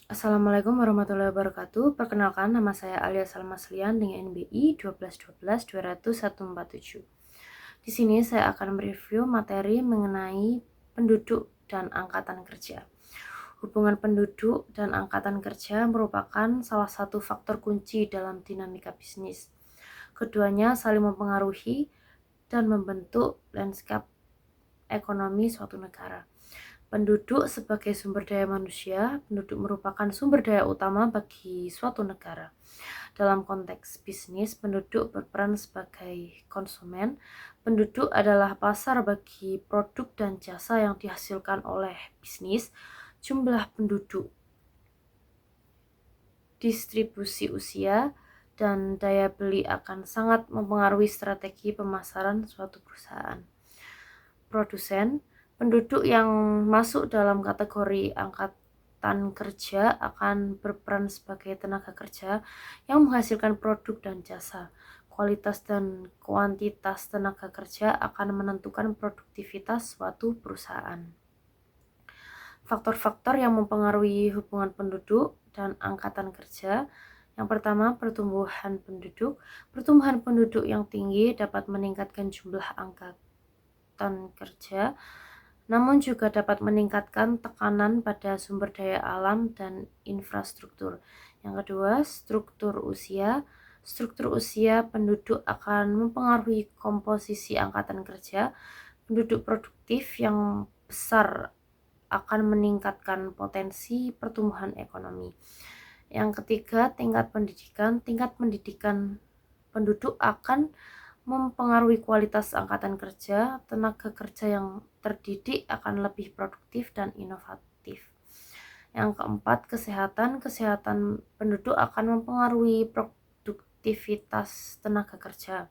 Assalamualaikum warahmatullahi wabarakatuh. Perkenalkan, nama saya Alia Salmaslian dengan NBI 121220147. Di sini saya akan mereview materi mengenai penduduk dan angkatan kerja. Hubungan penduduk dan angkatan kerja merupakan salah satu faktor kunci dalam dinamika bisnis. Keduanya saling mempengaruhi dan membentuk lanskap ekonomi suatu negara. Penduduk sebagai sumber daya manusia, penduduk merupakan sumber daya utama bagi suatu negara. Dalam konteks bisnis, penduduk berperan sebagai konsumen. Penduduk adalah pasar bagi produk dan jasa yang dihasilkan oleh bisnis. Jumlah penduduk, distribusi usia, dan daya beli akan sangat mempengaruhi strategi pemasaran suatu perusahaan. Produsen, penduduk yang masuk dalam kategori angkatan kerja akan berperan sebagai tenaga kerja yang menghasilkan produk dan jasa. Kualitas dan kuantitas tenaga kerja akan menentukan produktivitas suatu perusahaan. Faktor-faktor yang mempengaruhi hubungan penduduk dan angkatan kerja. Yang pertama, pertumbuhan penduduk. Pertumbuhan penduduk yang tinggi dapat meningkatkan jumlah angkatan kerja, namun juga dapat meningkatkan tekanan pada sumber daya alam dan infrastruktur. Yang kedua, struktur usia. Struktur usia penduduk akan mempengaruhi komposisi angkatan kerja. Penduduk produktif yang besar akan meningkatkan potensi pertumbuhan ekonomi. Yang ketiga, tingkat pendidikan. Tingkat pendidikan penduduk akan mempengaruhi kualitas angkatan kerja. Tenaga kerja yang terdidik akan lebih produktif dan inovatif. Yang keempat, kesehatan. Kesehatan penduduk akan mempengaruhi produktivitas tenaga kerja.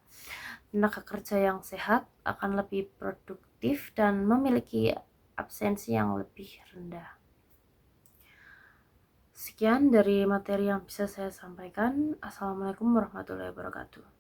Tenaga kerja yang sehat akan lebih produktif dan memiliki absensi yang lebih rendah. Sekian dari materi yang bisa saya sampaikan. Assalamualaikum warahmatullahi wabarakatuh.